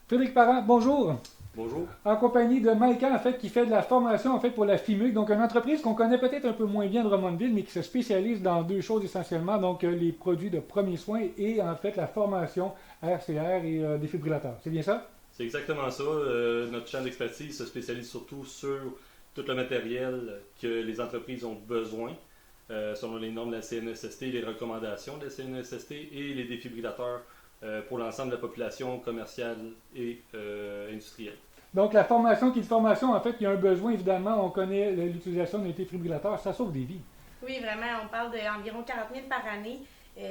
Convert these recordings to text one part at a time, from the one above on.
Frédéric Parent, bonjour. Bonjour. En compagnie de Maïka, en fait, qui fait de la formation en fait, pour la FIMUC, donc une entreprise qu'on connaît peut-être un peu moins bien de Drummondville, mais qui se spécialise dans deux choses essentiellement, donc les produits de premiers soins et en fait la formation RCR et défibrillateurs. C'est bien ça? C'est exactement ça. Notre champ d'expertise se spécialise surtout sur tout le matériel que les entreprises ont besoin, selon les normes de la CNESST, les recommandations de la CNESST et les défibrillateurs pour l'ensemble de la population commerciale et industrielle. Donc la formation qui est une formation, en fait, il y a un besoin, évidemment, on connaît l'utilisation d'un défibrillateur, ça sauve des vies. Oui, vraiment, on parle d'environ 40 000 par année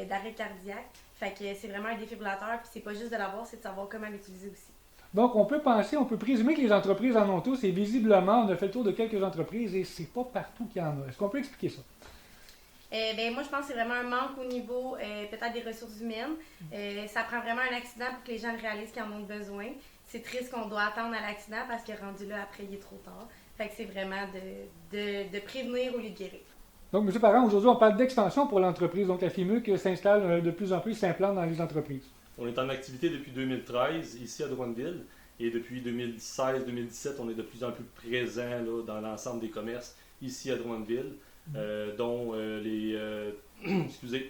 d'arrêt cardiaque. Fait que c'est vraiment un défibrillateur, puis c'est pas juste de l'avoir, c'est de savoir comment l'utiliser aussi. Donc on peut penser, on peut présumer que les entreprises en ont tous, et visiblement, on a fait le tour de quelques entreprises et c'est pas partout qu'il y en a. Est-ce qu'on peut expliquer ça? Moi, je pense que c'est vraiment un manque au niveau peut-être des ressources humaines. Ça prend vraiment un accident pour que les gens réalisent qu'ils en ont besoin. C'est triste qu'on doit attendre à l'accident parce que rendu là, après, il est trop tard. Fait que c'est vraiment de prévenir au lieu de guérir. Donc, M. Parent, aujourd'hui, on parle d'extension pour l'entreprise. Donc, la FIMUC s'installe de plus en plus, s'implante dans les entreprises. On est en activité depuis 2013 ici à Drummondville et depuis 2016-2017, on est de plus en plus présent là, dans l'ensemble des commerces ici à Drummondville, dont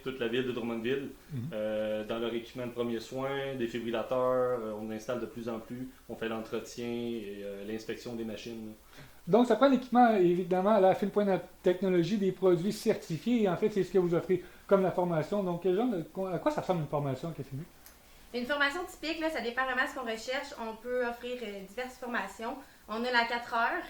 toute la ville de Drummondville, dans leur équipement de premiers soins, des fibrillateurs, on installe de plus en plus, on fait l'entretien et l'inspection des machines. Donc, ça prend l'équipement, évidemment, à la fine pointe de la technologie, des produits certifiés. Et en fait, c'est ce que vous offrez comme la formation. Donc, à quoi ça ressemble une formation avec la FIMUC? Une formation typique, là, ça dépend vraiment de ce qu'on recherche. On peut offrir diverses formations. On a la 4 heures,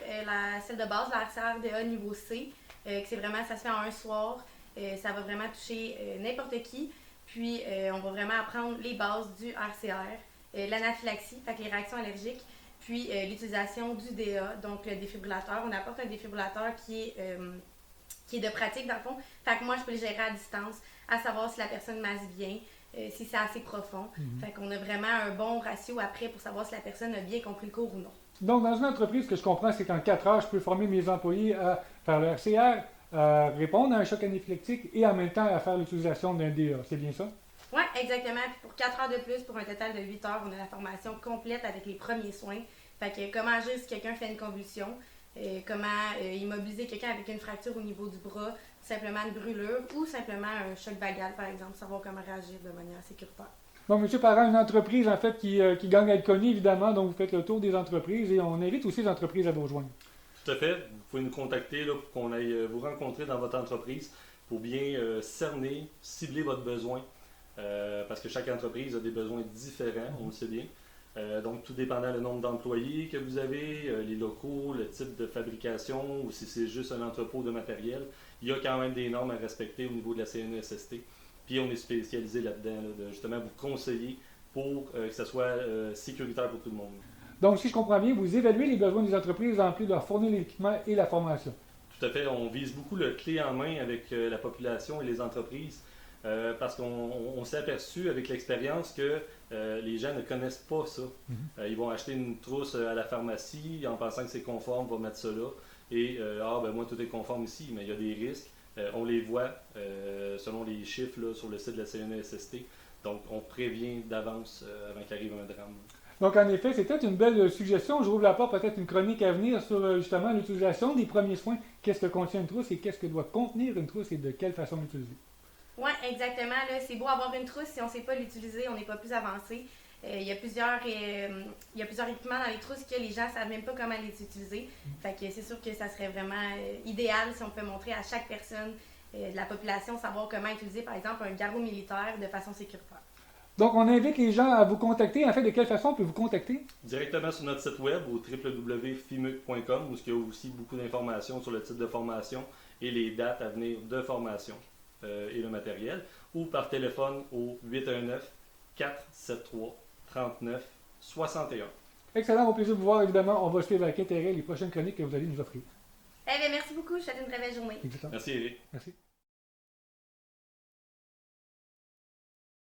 celle de base, la RCRDA niveau C, que c'est vraiment, ça se fait en un soir. Ça va vraiment toucher n'importe qui. Puis, on va vraiment apprendre les bases du RCR, l'anaphylaxie, fait que les réactions allergiques, puis l'utilisation du DA, donc le défibrillateur. On apporte un défibrillateur qui est de pratique dans le fond. Fait que moi, je peux le gérer à distance, à savoir si la personne masse bien, si c'est assez profond. Fait qu'on a vraiment un bon ratio après pour savoir si la personne a bien compris le cours ou non. Donc, dans une entreprise, ce que je comprends, c'est qu'en 4 heures, je peux former mes employés à faire le RCR, à répondre à un choc anaphylactique et en même temps à faire l'utilisation d'un DA. C'est bien ça? Oui, exactement. Puis pour 4 heures de plus, pour un total de 8 heures, on a la formation complète avec les premiers soins. Fait que comment agir si quelqu'un fait une convulsion, comment immobiliser quelqu'un avec une fracture au niveau du bras, simplement une brûlure ou simplement un choc vagal, par exemple, savoir comment réagir de manière sécuritaire. Donc, M. Parent, une entreprise, en fait, qui gagne à être connue, évidemment. Donc, vous faites le tour des entreprises et on invite aussi les entreprises à vous rejoindre. Tout à fait. Vous pouvez nous contacter là, pour qu'on aille vous rencontrer dans votre entreprise pour bien cerner, cibler votre besoin. Parce que chaque entreprise a des besoins différents, on le sait bien. Donc, tout dépendant le nombre d'employés que vous avez, les locaux, le type de fabrication ou si c'est juste un entrepôt de matériel, il y a quand même des normes à respecter au niveau de la CNESST. Puis, on est spécialisé là-dedans, là, de justement vous conseiller pour que ça soit sécuritaire pour tout le monde. Donc, si je comprends bien, vous évaluez les besoins des entreprises en plus de leur fournir l'équipement et la formation. Tout à fait. On vise beaucoup le clé en main avec la population et les entreprises parce qu'on s'est aperçu avec l'expérience que les gens ne connaissent pas ça. Ils vont acheter une trousse à la pharmacie en pensant que c'est conforme, on va mettre ça là. Et moi tout est conforme ici, mais il y a des risques. On les voit selon les chiffres là, sur le site de la CNESST. Donc on prévient d'avance avant qu'arrive un drame. Donc, en effet, c'est peut-être une belle suggestion. Je rouvre la porte, peut-être une chronique à venir sur justement l'utilisation des premiers soins. Qu'est-ce que contient une trousse et qu'est-ce que doit contenir une trousse et de quelle façon l'utiliser. Oui, exactement. Là, c'est beau avoir une trousse, si on ne sait pas l'utiliser, on n'est pas plus avancé. Il y a plusieurs équipements dans les trousses que les gens ne savent même pas comment les utiliser. Fait que c'est sûr que ça serait vraiment idéal si on peut montrer à chaque personne de la population savoir comment utiliser, par exemple, un garrot militaire de façon sécuritaire. Donc, on invite les gens à vous contacter. En fait, de quelle façon on peut vous contacter? Directement sur notre site web au www.fimuc.com où il y a aussi beaucoup d'informations sur le type de formation et les dates à venir de formation et le matériel, ou par téléphone au 819-473-3961. Excellent, au plaisir de vous voir, évidemment. On va suivre avec intérêt les prochaines chroniques que vous allez nous offrir. Eh bien, merci beaucoup. Je vous souhaite une très belle journée. Exactement. Merci Eric. Merci.